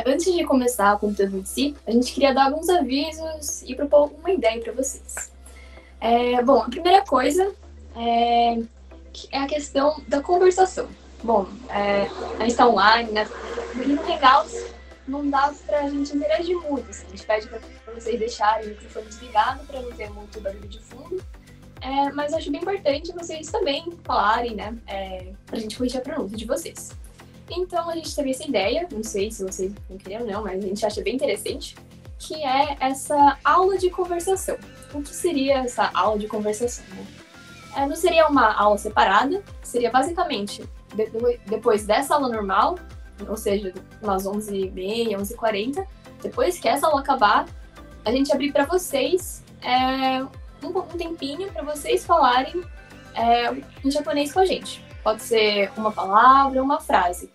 Antes de começar o conteúdo em si, a gente queria dar alguns avisos e propor uma ideia para vocês. Bom, a primeira coisa é a questão da conversação. Bom, a gente está online, né? E no Hangouts não dá para a gente interagir muito. Assim. A gente pede para vocês deixarem o microfone desligado para não ter muito barulho de fundo. Mas eu acho bem importante vocês também falarem, né? Para a gente corrigir a pronúncia de vocês. Então a gente teve essa ideia, não sei se vocês vão querer ou não, mas a gente acha bem interessante, que é essa aula de conversação. O que seria essa aula de conversação? Né? Não seria uma aula separada, seria basicamente depois dessa aula normal, ou seja, umas 11h30, 11h40, depois que essa aula acabar, a gente abrir para vocês um tempinho para vocês falarem em japonês com a gente. Pode ser uma palavra, uma frase.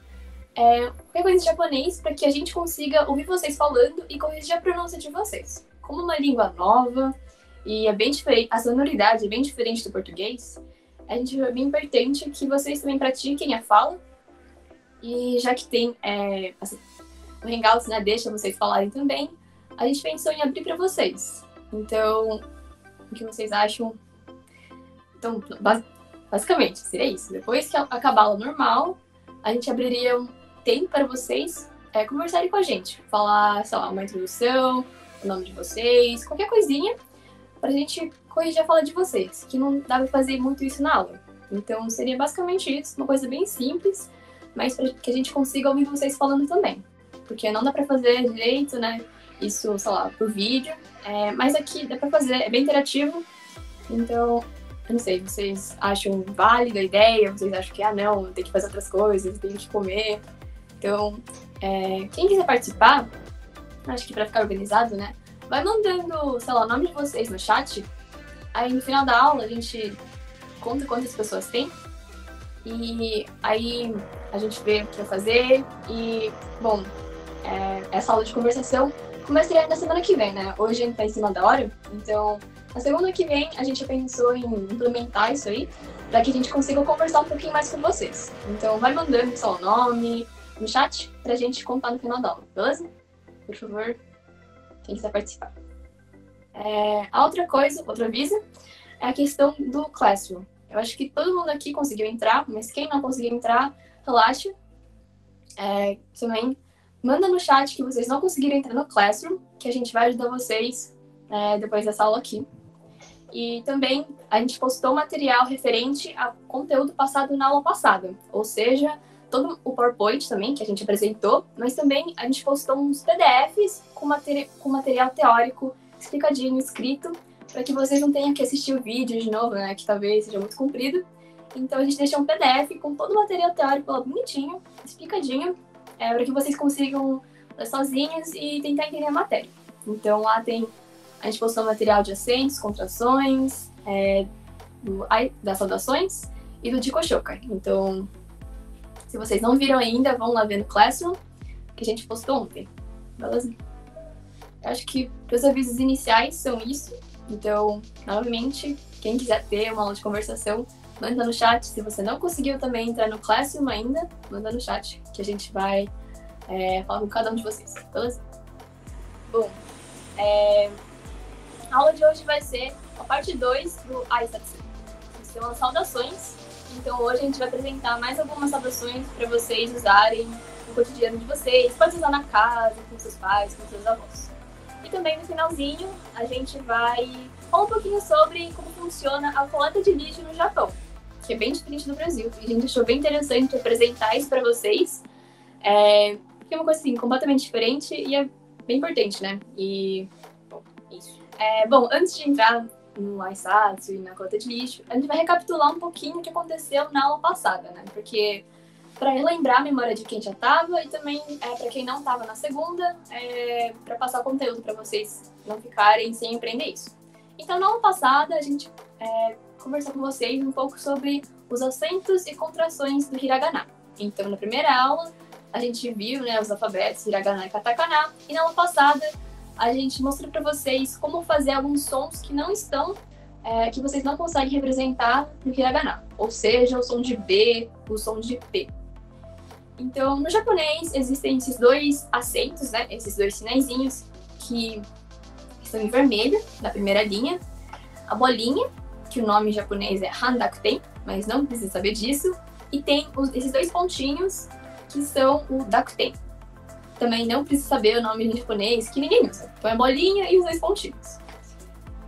Qualquer coisa em japonês para que a gente consiga ouvir vocês falando e corrigir a pronúncia de vocês. Como uma língua nova e é bem diferente, a sonoridade é bem diferente do português, a gente é bem importante que vocês também pratiquem a fala. E já que tem assim, o Hangouts, né, deixa vocês falarem também, a gente pensou em abrir para vocês. Então, o que vocês acham? Então, basicamente, seria isso. Depois que acabar a aula normal, a gente abriria um tempo para vocês conversarem com a gente. Falar, sei lá, uma introdução, o nome de vocês, qualquer coisinha, para a gente corrigir a fala de vocês, que não dá para fazer muito isso na aula. Então, seria basicamente isso, uma coisa bem simples, mas para que a gente consiga ouvir vocês falando também. Porque não dá para fazer direito, né? Isso, sei lá, por vídeo. Mas aqui dá para fazer, é bem interativo. Então, eu não sei, vocês acham válida a ideia? Vocês acham que, não, tem que fazer outras coisas, tem que comer. Então, quem quiser participar, acho que para ficar organizado, né? Vai mandando, sei lá, o nome de vocês no chat. Aí, no final da aula, a gente conta quantas pessoas tem. E aí, a gente vê o que vai fazer. E, bom, essa aula de conversação começaria na semana que vem, né? Hoje a gente tá em cima da hora, então na segunda que vem a gente pensou em implementar isso aí para que a gente consiga conversar um pouquinho mais com vocês. Então vai mandando só o nome no chat pra gente contar no final da aula, beleza? Por favor, quem quiser participar. A outra coisa, outro aviso, é a questão do Classroom. Eu acho que todo mundo aqui conseguiu entrar, mas quem não conseguiu entrar, relaxa. Também manda no chat que vocês não conseguiram entrar no Classroom, que a gente vai ajudar vocês depois dessa aula aqui. E também a gente postou material referente a conteúdo passado na aula passada, ou seja, todo o PowerPoint também, que a gente apresentou, mas também a gente postou uns PDFs com material teórico explicadinho, escrito, para que vocês não tenham que assistir o vídeo de novo, né, que talvez seja muito comprido. Então a gente deixou um PDF com todo o material teórico lá bonitinho, explicadinho, para que vocês consigam ler sozinhos e tentar entender a matéria. Então lá a gente postou material de acentos, contrações, das saudações e do Jikoshokai. Então, se vocês não viram ainda, vão lá ver no Classroom, que a gente postou ontem. Beleza? Eu acho que os avisos iniciais são isso. Então, novamente, quem quiser ter uma aula de conversação, manda no chat. Se você não conseguiu também entrar no Classroom ainda, manda no chat, que a gente vai falar com cada um de vocês, beleza? Bom, a aula de hoje vai ser a parte 2 do Aisatsu. São as saudações. Então hoje a gente vai apresentar mais algumas saudações para vocês usarem no cotidiano de vocês. Pode usar na casa, com seus pais, com seus avós. E também no finalzinho a gente vai falar um pouquinho sobre como funciona a coleta de lixo no Japão, que é bem diferente do Brasil. E a gente achou bem interessante apresentar isso para vocês. Porque é uma coisa assim, completamente diferente e é bem importante, né? E, bom, isso. Bom, antes de entrar no Aisatsu e na coleta de lixo, a gente vai recapitular um pouquinho o que aconteceu na aula passada, né? Porque para relembrar a memória de quem já estava e também para quem não estava na segunda, para passar o conteúdo para vocês não ficarem sem aprender isso. Então, na aula passada, a gente conversou com vocês um pouco sobre os acentos e contrações do hiragana. Então, na primeira aula, a gente viu, né, os alfabetos hiragana e katakana, e na aula passada a gente mostrou para vocês como fazer alguns sons que não estão, que vocês não conseguem representar no hiragana, ou seja, o som de B, o som de P. Então, no japonês, existem esses dois acentos, né? Esses dois sinaizinhos que estão em vermelho, na primeira linha. A bolinha, que o nome em japonês é handakuten, mas não precisa saber disso. E tem esses dois pontinhos, que são o dakuten. Também não precisa saber o nome em japonês, que ninguém usa. Então é a bolinha e os dois pontinhos.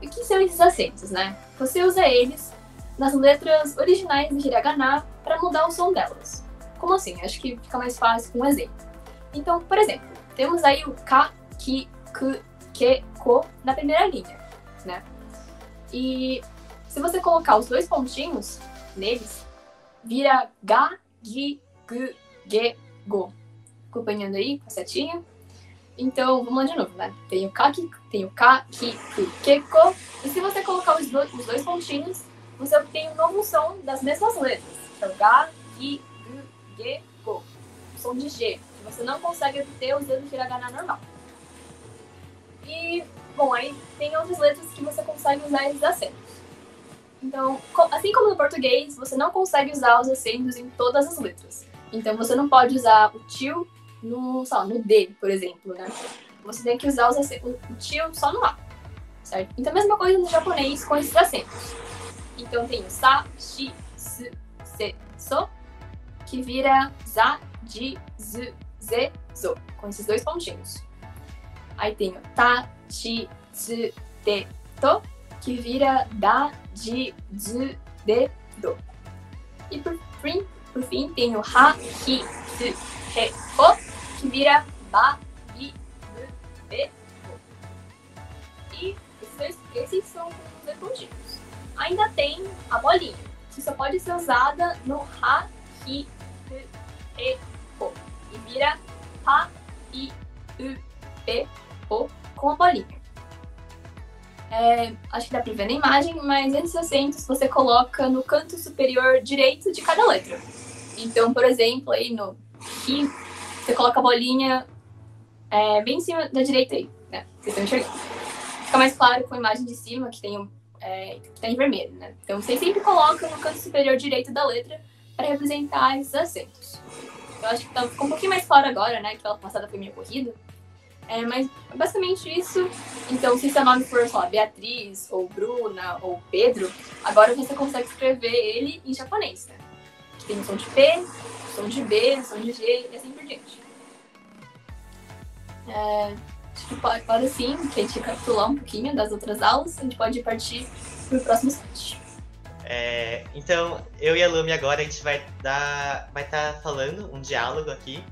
E o que são esses acentos, né? Você usa eles nas letras originais de hiragana para mudar o som delas. Como assim? Acho que fica mais fácil com um exemplo. Então, por exemplo, temos aí o ka, ki, ku, ke, ko na primeira linha, né? E se você colocar os dois pontinhos neles, vira ga, gi, gu, ge, go. Acompanhando aí com a setinha. Então, vamos lá de novo, né? Tem o ka, ki, ku, ke, ko. E se você colocar os dois pontinhos, você obtém um novo som das mesmas letras. Então, ga, gi, gu, ge, go. O som de G, que você não consegue obter usando o hiragana normal. E, bom, aí tem outras letras que você consegue usar esses acentos. Então, assim como no português, você não consegue usar os acentos em todas as letras. Então, você não pode usar o tio no D, por exemplo, né? Você tem que usar o tio só no A, certo? Então, a mesma coisa no japonês com esses acentos. Então, tem o sa, shi, su, se, so, que vira za, ji, zu, ze, zo, com esses dois pontinhos. Aí tem o ta, chi, tsu, te, to, que vira da, ji, zu, de, do. E por fim tem o ha, hi, su, he, ho, que vira ba, bi, bu, be, bo. E esses são os dois pontinhos. Ainda tem a bolinha, que só pode ser usada no ha, hi, hu, e, ho. E vira ha, i, u, e, ho com a bolinha. Acho que dá pra ver na imagem, mas esses acentos você coloca no canto superior direito de cada letra. Então, por exemplo, aí no hi, você coloca a bolinha bem em cima da direita aí, né? Vocês estão enxergando. Fica mais claro com a imagem de cima, que tem que tá em vermelho, né? Então, vocês sempre colocam no canto superior direito da letra para representar esses acentos. Eu acho que ficou um pouquinho mais claro agora, né? Que a aula passada foi meio corrida. Mas basicamente isso. Então, se seu nome for, sei lá, Beatriz, ou Bruna, ou Pedro, agora você consegue escrever ele em japonês, né? Que tem o som de P, o som de B, o som de G e assim por diante. Acho que agora sim, que a gente recapitular um pouquinho das outras aulas, a gente pode partir para o próximo slide. Então, eu e a Lumi agora, a gente vai estar falando um diálogo aqui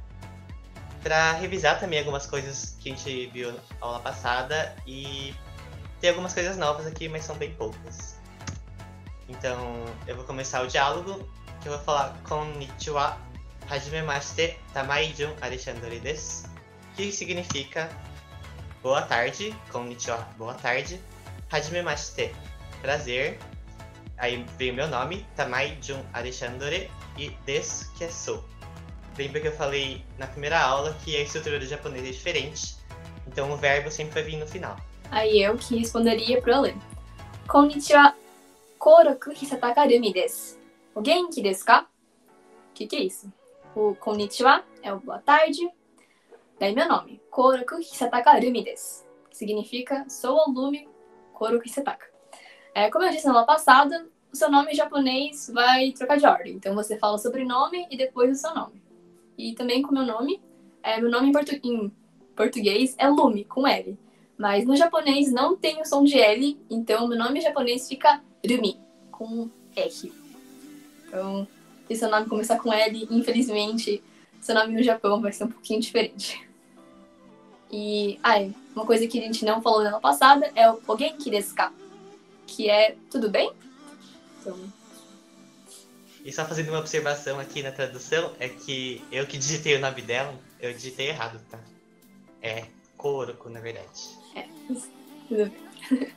para revisar também algumas coisas que a gente viu na aula passada e tem algumas coisas novas aqui, mas são bem poucas. Então, eu vou começar o diálogo, que eu vou falar Konnichiwa, hajimemashite, Tamai-jun Alexandre desu, que significa boa tarde, Konnichiwa, boa tarde, hajimemashite, prazer, aí vem o meu nome, Tamai-jun Alexandre, e desu, que é sou. Lembra que eu falei na primeira aula que a estrutura do japonês é diferente, então o verbo sempre vai vir no final. Aí eu que responderia pro Alê. Konnichiwa, kouroku hisataka Rumi desu. O genki desu ka? O que é isso? O konnichiwa é o boa tarde. Daí meu nome, Kouroku hisataka Rumi desu. Que significa sou a Lumi Kouroku hisataka. Como eu disse na aula passada, o seu nome em japonês vai trocar de ordem. Então você fala o sobrenome e depois o seu nome. E também com meu nome em português é Lumi, com L. Mas no japonês não tem o som de L, então meu nome em japonês fica Rumi, com R. Então, se seu nome começar com L, infelizmente, seu nome no Japão vai ser um pouquinho diferente. E, uma coisa que a gente não falou na aula passada é o Genki desu ka? Que é tudo bem? Então... E só fazendo uma observação aqui na tradução, é que eu que digitei o nome dela, eu digitei errado, tá? É Kouroku, na verdade. Tudo bem.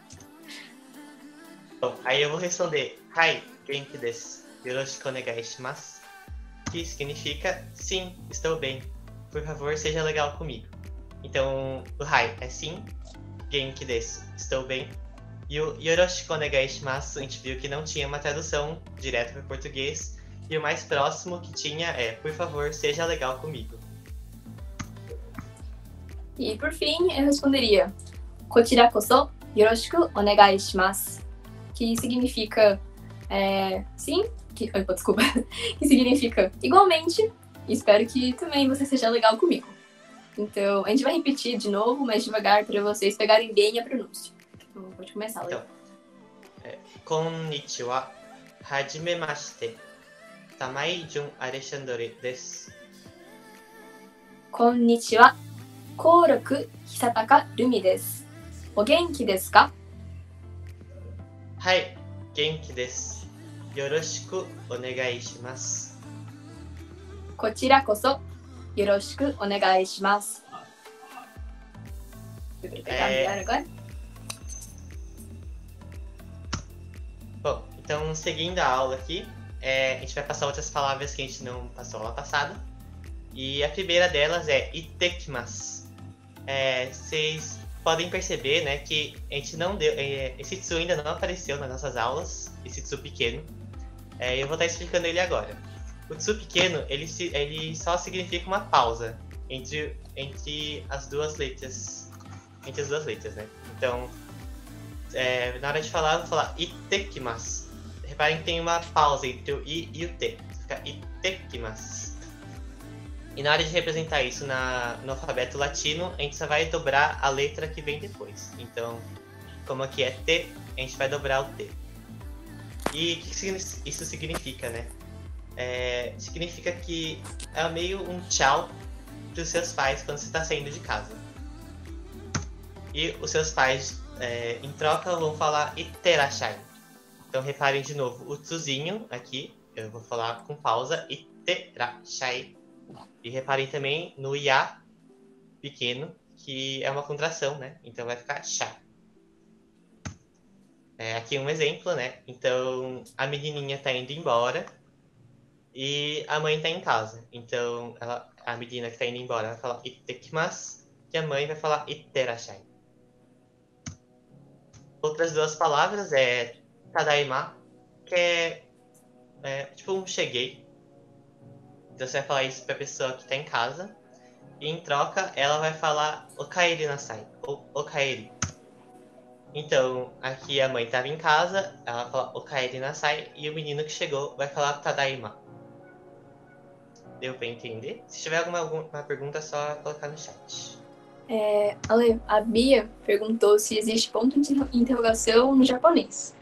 Bom, aí eu vou responder Hai, genki desu, yoroshiku onegai shimasu, que significa sim, estou bem, por favor seja legal comigo. Então, o Hai é sim, genki desu, estou bem. E o yoroshiku onegai shimasu, a gente viu que não tinha uma tradução direta para o português, E o mais próximo que tinha é, por favor, seja legal comigo. E por fim, eu responderia, kochira koso yoroshiku onegai shimasu. Que significa, desculpa, que significa igualmente, espero que também você seja legal comigo. Então, a gente vai repetir de novo, mas devagar, para vocês pegarem bem a pronúncia. Então, pode começar, Léo. Então, konnichiwa, hajimemashite, Tamai Jun Alexandre desu. Konnichiwa, Kouroku Hisataka Rumi desu. O genki desu ka? Hai, genki desu. Yoroshiku onegai shimasu. Kochira koso, yoroshiku onegai shimasu. Agora? Bom, então seguindo a aula aqui, a gente vai passar outras palavras que a gente não passou aula passada. E a primeira delas é itekimasu. Vocês podem perceber, né, que a gente não deu. Esse tsu ainda não apareceu nas nossas aulas, esse tsu pequeno. Eu vou estar explicando ele agora. O tsu pequeno, ele só significa uma pausa entre as duas letras. Entre as duas letras, né? Então, na hora de falar, eu vou falar itekimasu. Reparem que tem uma pausa entre o i e o t. Fica itekimasu. E na hora de representar isso no alfabeto latino, a gente só vai dobrar a letra que vem depois. Então, como aqui é T, a gente vai dobrar o T. E o que isso significa, né? Significa que é meio um tchau para os seus pais quando você está saindo de casa. E os seus pais, em troca, vão falar iterashai. Então, reparem de novo o tsuzinho aqui. Eu vou falar com pausa, iterashai. E reparem também no ya pequeno, que é uma contração, né? Então vai ficar chá. Aqui um exemplo, né? Então a menininha tá indo embora e a mãe tá em casa. Então a menina que tá indo embora vai falar itekimasu e a mãe vai falar iterashai. Outras duas palavras é tadaima, que é tipo um cheguei. Então você vai falar isso pra pessoa que tá em casa. E em troca, ela vai falar okaeri nasai, ou okaeri. Então, aqui a mãe tava em casa, ela fala okaeri nasai, e o menino que chegou vai falar tadaima. Deu pra entender? Se tiver alguma pergunta, é só colocar no chat. Ale, a Bia perguntou se existe ponto de interrogação no japonês.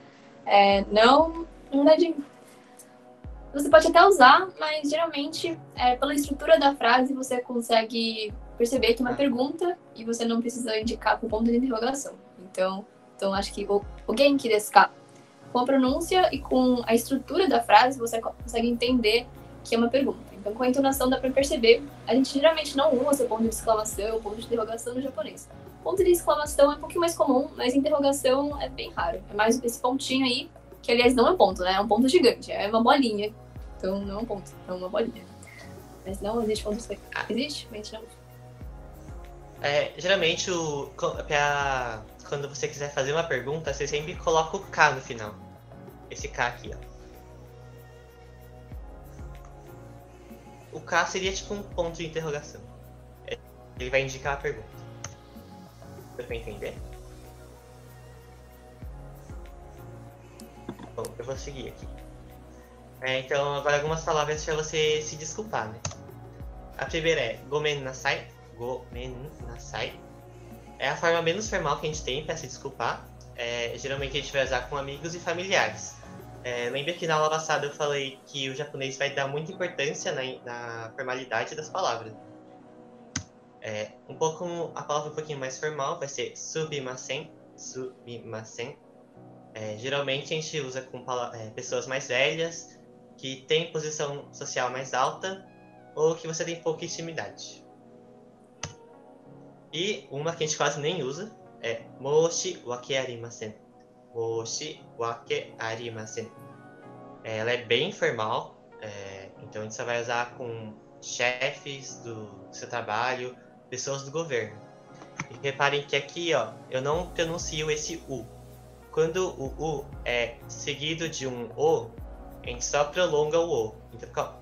Não, na verdade, você pode até usar, mas geralmente, pela estrutura da frase, você consegue perceber que é uma pergunta e você não precisa indicar com ponto de interrogação. Então acho que o genki desu ka? Com a pronúncia e com a estrutura da frase, você consegue entender que é uma pergunta. Então, com a entonação dá para perceber. A gente geralmente não usa ponto de exclamação ou ponto de interrogação no japonês. Ponto de exclamação é um pouquinho mais comum, mas interrogação é bem raro. É mais esse pontinho aí, que aliás não é ponto, né? É um ponto gigante, é uma bolinha. Então não é um ponto, é uma bolinha. Mas não existe ponto de existe, mas não. Geralmente, quando você quiser fazer uma pergunta, você sempre coloca o K no final. Esse K aqui, ó. O K seria tipo um ponto de interrogação. Ele vai indicar a pergunta. Deu pra entender? Bom, eu vou seguir aqui. Então, agora algumas palavras para você se desculpar, né? A primeira é gomen nasai. Gomen nasai. É a forma menos formal que a gente tem para se desculpar. Geralmente a gente vai usar com amigos e familiares. Lembra que na aula passada eu falei que o japonês vai dar muita importância na formalidade das palavras. A palavra um pouquinho mais formal vai ser subimasen. Subimasen. Geralmente a gente usa com pessoas mais velhas, que tem posição social mais alta ou que você tem pouca intimidade. E uma que a gente quase nem usa é moshi wake arimasen. Moshi wake arimasen. Ela é bem informal, então a gente só vai usar com chefes do seu trabalho, pessoas do governo. E reparem que aqui, ó, eu não pronuncio esse U. Quando o U é seguido de um O, a gente só prolonga o O. Então fica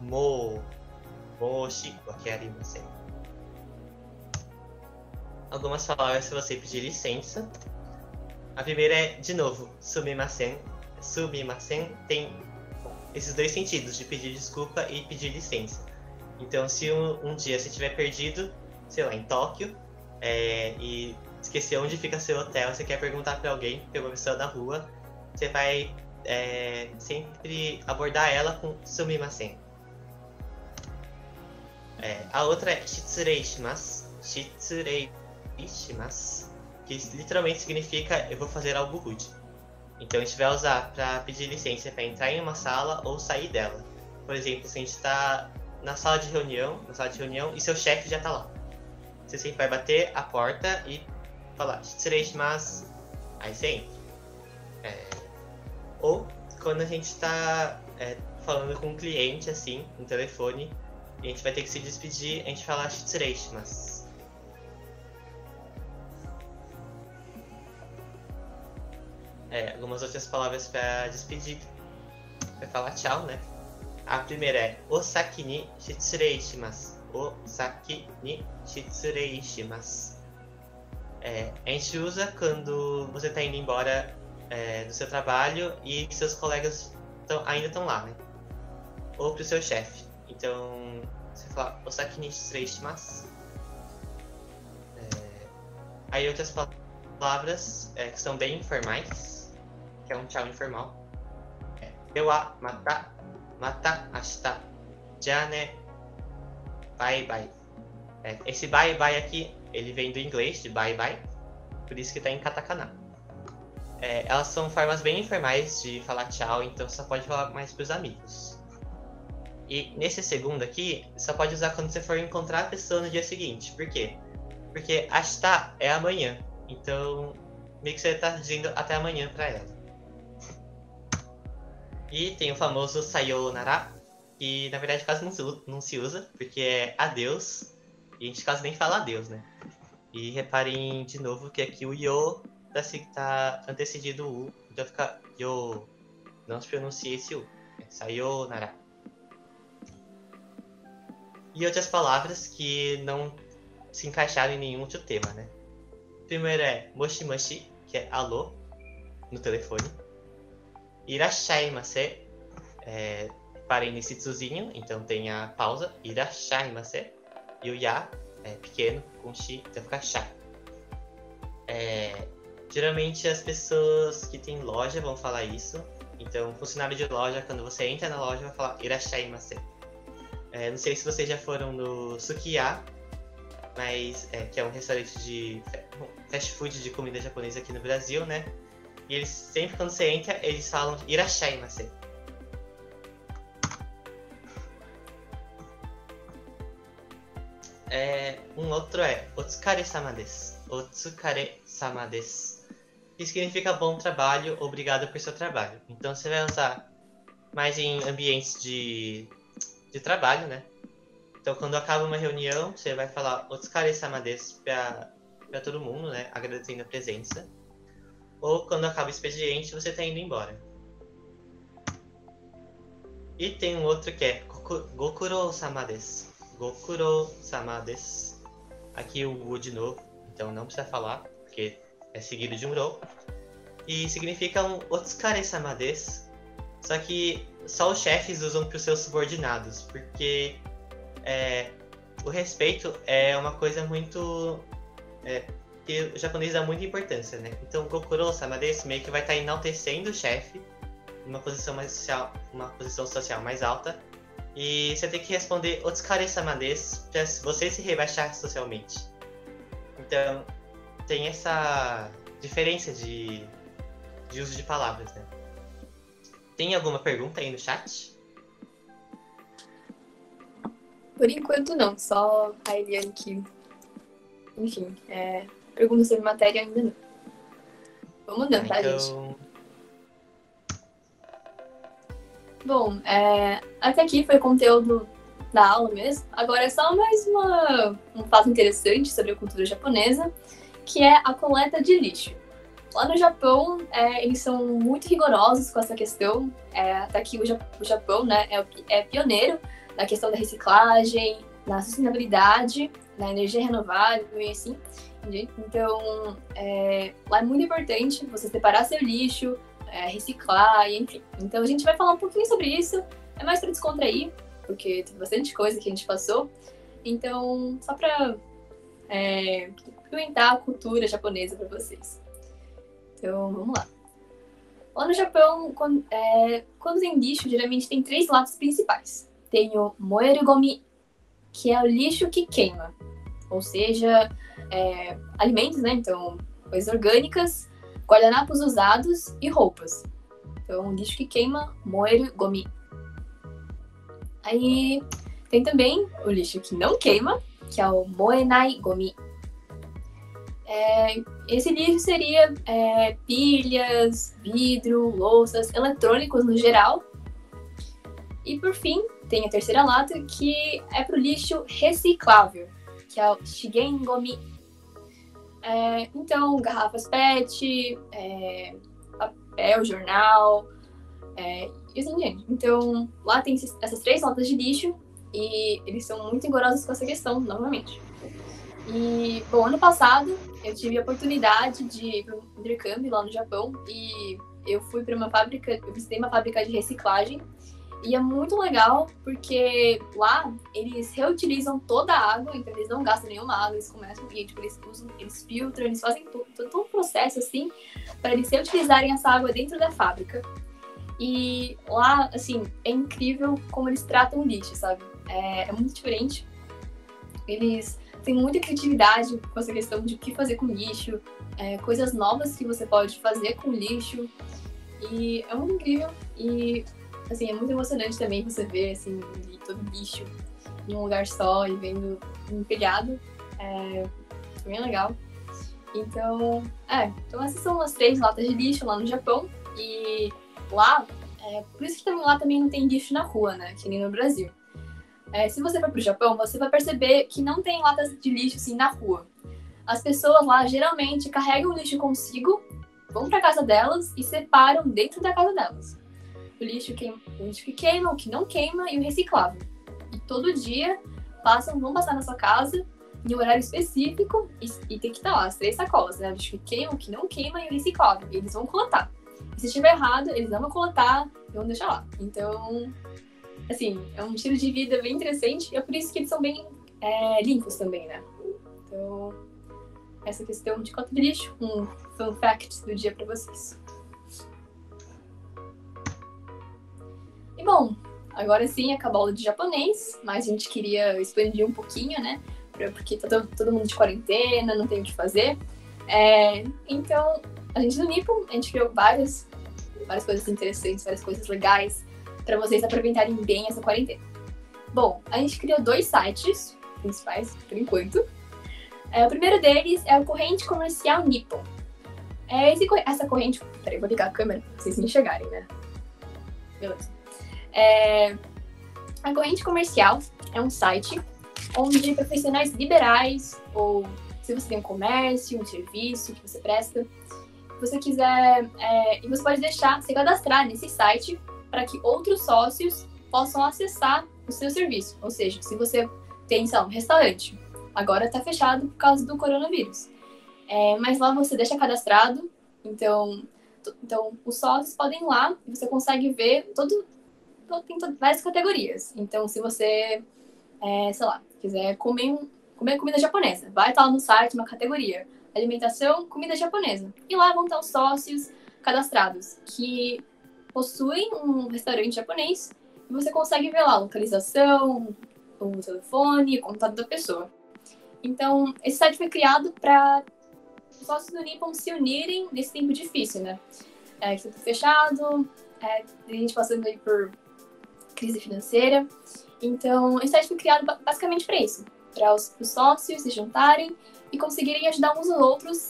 moshi wa kyarimasen. Algumas palavras se você pedir licença. A primeira é, de novo, sumimasen. Sumimasen tem esses dois sentidos, de pedir desculpa e pedir licença. Então, se um dia você estiver perdido, sei lá, em Tóquio, e esquecer onde fica seu hotel, você quer perguntar para alguém, para uma pessoa da rua, você vai sempre abordar ela com sumimasen. A outra é shitsurei shimasu. Shitsurei shimasu, que literalmente significa eu vou fazer algo rude. Então a gente vai usar para pedir licença para entrar em uma sala ou sair dela. Por exemplo, se a gente está na sala de reunião e seu chefe já está lá. Você sempre vai bater a porta e falar shitsurei shimasu, aí você entra. Ou quando a gente está falando com um cliente assim, no telefone, e a gente vai ter que se despedir, a gente fala shitsurei shimasu. Algumas outras palavras para despedir, para falar tchau, né? A primeira é osaki ni shitsurei shimasu. Osaki ni shitsurei shimasu. A gente usa quando você está indo embora do seu trabalho e seus colegas ainda estão lá, né? Ou para o seu chefe. Então, você fala osaki ni shitsurei shimasu. Aí outras palavras que são bem informais, que é um tchau informal. Dewa mata ashita, já né, bye bye. Esse bye bye aqui, ele vem do inglês, de bye bye, por isso que tá em katakana. Elas são formas bem informais de falar tchau, então só pode falar mais pros amigos. E nesse segundo aqui, só pode usar quando você for encontrar a pessoa no dia seguinte. Por quê? Porque ashita é amanhã, então meio que você tá dizendo até amanhã pra ela. E tem o famoso sayonara, que na verdade quase não se usa, porque é adeus, e a gente quase nem fala adeus, né? E reparem de novo que aqui o yo tá antecedido o u, então fica yo, não se pronuncia esse u, sayonara. E outras palavras que não se encaixaram em nenhum outro tema, né? Primeiro é moshi moshi, que é alô, no telefone. Irashaimase, parem nesse tsuzinho, então tem a pausa, irashaimase, e o ya é pequeno, com shi, então fica sha. Geralmente as pessoas que têm loja vão falar isso, então funcionário de loja, quando você entra na loja, vai falar irashaimase. Não sei se vocês já foram no Sukiya, mas que é um restaurante de fast food de comida japonesa aqui no Brasil, né? E eles sempre quando você entra, eles falam irashaimase. Um outro é otsukare-sama desu. Otsukare-sama desu. Que significa bom trabalho, obrigado por seu trabalho. Então você vai usar mais em ambientes de trabalho, né? Então quando acaba uma reunião, você vai falar otsukare-sama desu pra todo mundo, né? Agradecendo a presença. Ou quando acaba o expediente, você tá indo embora. E tem um outro que é Gokuro-sama desu. Gokuro-sama desu. Aqui o gu de novo, então não precisa falar, porque é seguido de um ro. E significa um otsukare-sama desu. Só que só os chefes usam para os seus subordinados, porque o respeito é uma coisa muito... que o japonês dá muita importância, né? Então, Gokuro-sama desu meio que vai estar enaltecendo o chefe numa posição mais social, uma posição social mais alta, e você tem que responder otsukare-sama desu para você se rebaixar socialmente. Então, tem essa diferença de uso de palavras, né? Tem alguma pergunta aí no chat? Por enquanto não, só a Eliane que... Enfim, pergunta sobre matéria ainda não. Vamos andando, tá, gente? Bom, até aqui foi o conteúdo da aula mesmo. Agora é só mais um fato interessante sobre a cultura japonesa, que é a coleta de lixo. lá no Japão, eles são muito rigorosos com essa questão. Até que o Japão, né, é pioneiro na questão da reciclagem, na sustentabilidade, na energia renovável e assim. Então, lá é muito importante você separar seu lixo, reciclar, e enfim. Então, a gente vai falar um pouquinho sobre isso. É mais para descontrair, porque tem bastante coisa que a gente passou. Então, só para documentar a cultura japonesa para vocês. Então, vamos lá. Lá no Japão, quando tem lixo, geralmente tem 3 lados principais. Tem o moeru gomi, que é o lixo que queima. Ou seja, alimentos, né? Então, coisas orgânicas, guardanapos usados e roupas. Então, lixo que queima, moeru gomi. Aí tem também o lixo que não queima, que é o moenai gomi. Esse lixo seria pilhas, vidro, louças, eletrônicos no geral. E por fim, tem a terceira lata, que é para o lixo reciclável, que é o shigen gomi. Então, garrafas PET, papel, jornal, e assim, gente. Então, lá tem essas 3 latas de lixo e eles são muito rigorosos com essa questão, novamente. E, bom, ano passado eu tive a oportunidade de ir para um intercâmbio lá no Japão e eu fui para eu visitei uma fábrica de reciclagem e é muito legal porque lá eles reutilizam toda a água, então eles não gastam nenhuma água, eles começam e tipo, eles filtram, eles fazem todo um processo assim para eles reutilizarem essa água dentro da fábrica. E lá, assim, é incrível como eles tratam o lixo, sabe? É muito diferente. Eles têm muita criatividade com essa questão de o que fazer com lixo, coisas novas que você pode fazer com lixo. E é muito incrível. E, assim, é muito emocionante também você ver, assim, todo o lixo em um lugar só e vendo empilhado. É bem legal. Então, essas são as 3 latas de lixo lá no Japão. E lá, por isso que lá também não tem lixo na rua, né? Que nem no Brasil. Se você for pro Japão, você vai perceber que não tem latas de lixo assim na rua. As pessoas lá geralmente carregam o lixo consigo, vão pra casa delas e separam dentro da casa delas. O lixo que queima, o que não queima e o reciclável. E todo dia vão passar na sua casa em um horário específico e tem que estar lá as 3 sacolas, né? O lixo que queima, o que não queima e o reciclável. E eles vão coletar. E se estiver errado, eles não vão coletar e vão deixar lá. Então, assim, é um estilo de vida bem interessante e é por isso que eles são bem limpos também, né? Então, essa questão de cota de lixo, um fun fact do dia pra vocês. E bom, agora sim acabou a aula de japonês, mas a gente queria expandir um pouquinho, né? Porque tá todo mundo de quarentena, não tem o que fazer. Então, a gente no Nippon, a gente criou várias coisas interessantes, várias coisas legais para vocês aproveitarem bem essa quarentena. Bom, a gente criou 2 sites principais, por enquanto. O primeiro deles é o Corrente Comercial Nippon. Essa corrente... Peraí, vou ligar a câmera pra vocês me enxergarem, né? Beleza. A Corrente Comercial é um site onde profissionais liberais, ou se você tem um comércio, um serviço que você presta, você quiser, e você pode se cadastrar nesse site para que outros sócios possam acessar o seu serviço. Ou seja, se você tem, sei lá, um restaurante, agora está fechado por causa do coronavírus, mas lá você deixa cadastrado, então os sócios podem ir lá e você consegue ver tem várias categorias. Então, se você, sei lá, quiser comer comida japonesa, vai estar lá no site uma categoria alimentação, comida japonesa. E lá vão estar os sócios cadastrados que possuem um restaurante japonês e você consegue ver lá a localização, o telefone, o contato da pessoa. Então, esse site foi criado para os sócios do Nippon se unirem nesse tempo difícil, né? Que tá fechado, tem gente passando aí por crise financeira. Então, esse site foi criado basicamente para isso, para os sócios se juntarem e conseguirem ajudar uns aos outros,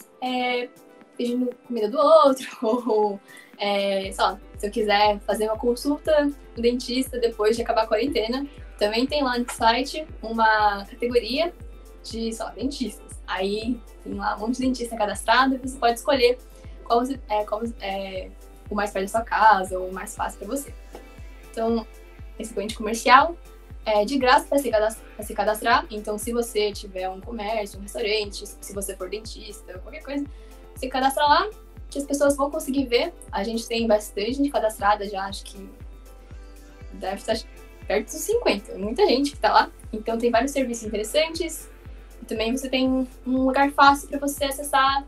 pedindo comida do outro, ou, sei lá, se eu quiser fazer uma consulta no dentista depois de acabar a quarentena, também tem lá no site uma categoria de, sei lá, dentistas. Aí tem lá um monte de dentista cadastrado e você pode escolher qual o mais perto da sua casa ou o mais fácil para você. Então, esse cliente comercial é de graça para se cadastrar. Então, se você tiver um comércio, um restaurante, se você for dentista, qualquer coisa, você cadastra lá, que as pessoas vão conseguir ver. A gente tem bastante gente cadastrada já, acho que deve estar perto dos 50, muita gente que está lá. Então, tem vários serviços interessantes. E também você tem um lugar fácil para você acessar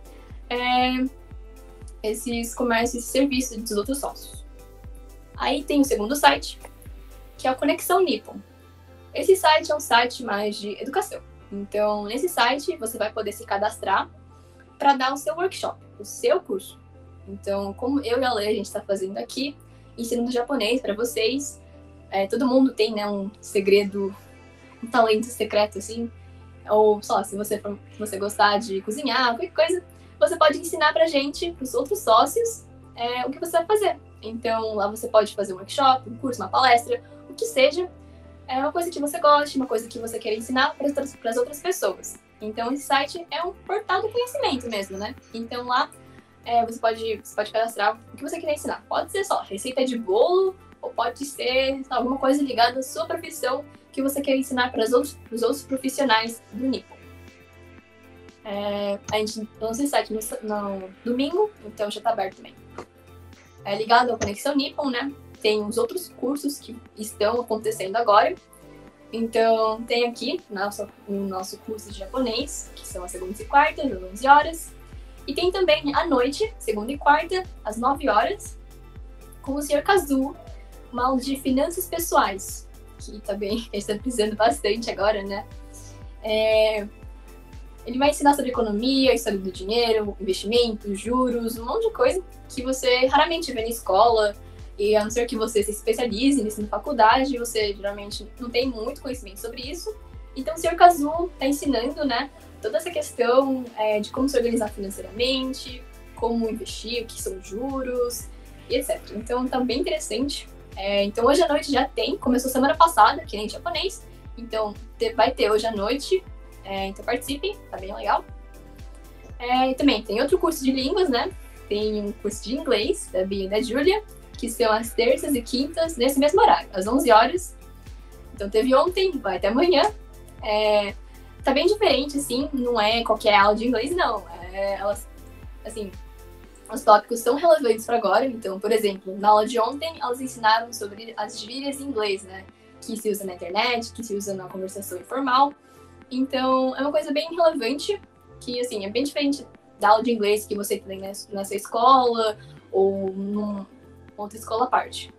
esses comércios e serviços dos outros sócios. Aí tem o segundo site, que é o Conexão Nippon. Esse site é um site mais de educação. Então, nesse site, você vai poder se cadastrar para dar o seu workshop, o seu curso. Então, como eu e a Lê, a gente está fazendo aqui, ensinando japonês para vocês. Todo mundo tem, né, um segredo, um talento secreto, assim. Ou, só, se você gostar de cozinhar, qualquer coisa, você pode ensinar pra gente, pros outros sócios, o que você vai fazer. Então, lá você pode fazer um workshop, um curso, uma palestra, o que seja. É uma coisa que você goste, uma coisa que você queira ensinar para as outras pessoas. Então, esse site é um portal do conhecimento mesmo, né? Então, lá você pode cadastrar o que você quiser ensinar. Pode ser só receita de bolo, ou pode ser alguma coisa ligada à sua profissão que você quer ensinar para os outros profissionais do Nippon. A gente lança esse site no domingo, então já está aberto também. Ligado ao Conexão Nippon, né? Tem os outros cursos que estão acontecendo agora. Então, tem aqui o nosso curso de japonês, que são as segundas e quartas, às 11 horas. E tem também à noite, segunda e quarta, às 9 horas, com o Sr. Kazuo, uma aula de finanças pessoais, que também a gente está precisando bastante agora, né? Ele vai ensinar sobre economia, história do dinheiro, investimentos, juros, um monte de coisa que você raramente vê na escola. E a não ser que você se especialize nisso na faculdade, você geralmente não tem muito conhecimento sobre isso. Então o Sr. Kazuo está ensinando, né, toda essa questão de como se organizar financeiramente, como investir, o que são juros, e etc. Então tá bem interessante. Então hoje à noite já começou semana passada, que nem japonês. Então vai ter hoje à noite. Então participem, tá bem legal. E também tem outro curso de línguas, né? Tem um curso de inglês da Bia e da Júlia, que são às terças e quintas, nesse mesmo horário, às 11 horas. Então teve ontem, vai até amanhã. Tá bem diferente, assim, não é qualquer aula de inglês, não. Elas, assim, os tópicos são relevantes para agora. Então, por exemplo, na aula de ontem, elas ensinaram sobre as gírias em inglês, né? Que se usa na internet, que se usa na conversação informal. Então, é uma coisa bem relevante, que, assim, é bem diferente da aula de inglês que você tem na sua escola ou numa outra escola à parte.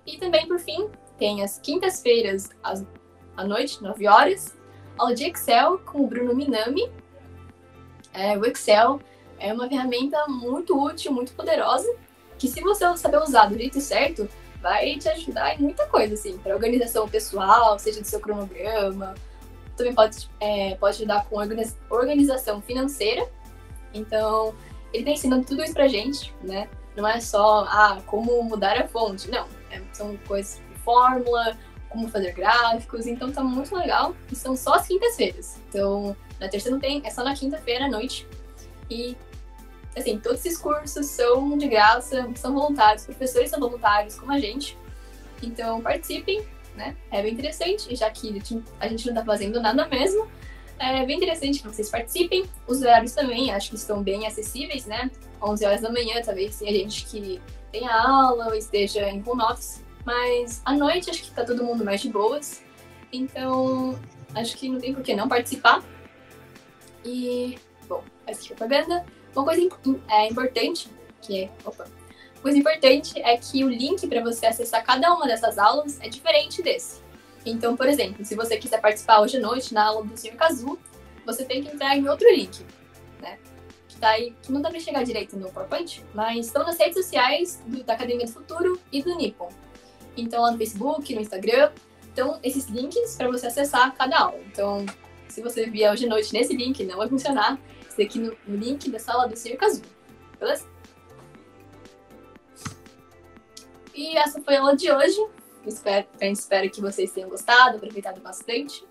E também, por fim, tem as quintas-feiras à noite, 9 horas, aula de Excel com o Bruno Minami. O Excel é uma ferramenta muito útil, muito poderosa, que se você saber usar do jeito certo, vai te ajudar em muita coisa, assim, para organização pessoal, seja do seu cronograma. Também pode ajudar com organização financeira. Então, ele está ensinando tudo isso pra gente, né? Não é só, como mudar a fonte. Não, são coisas de fórmula, como fazer gráficos. Então, tá muito legal. E são só as quintas-feiras. Então, na terça não tem, é só na quinta-feira à noite. E, assim, todos esses cursos são de graça, são voluntários, os professores são voluntários, como a gente. Então, participem, né? É bem interessante, já que a gente não tá fazendo nada mesmo. É bem interessante que vocês participem. Os horários também, acho que estão bem acessíveis, né? 11 horas da manhã, talvez tenha gente que tenha aula ou esteja em home office. Mas à noite, acho que tá todo mundo mais de boas. Então, acho que não tem por que não participar. E, bom, essa propaganda. Uma coisa importante, coisa importante é que o link para você acessar cada uma dessas aulas é diferente desse. Então, por exemplo, se você quiser participar hoje à noite na aula do Sr. Kazuo, você tem que entrar em outro link, né? Que tá aí, que não dá para chegar direito no PowerPoint, mas estão nas redes sociais da Academia do Futuro e do Nippon. Então, lá no Facebook, no Instagram, estão esses links para você acessar cada aula. Então, se você vier hoje à noite nesse link, não vai funcionar. Você aqui no link da sala do Sr. Kazuo, beleza? E essa foi a aula de hoje. Espero que vocês tenham gostado, aproveitado bastante.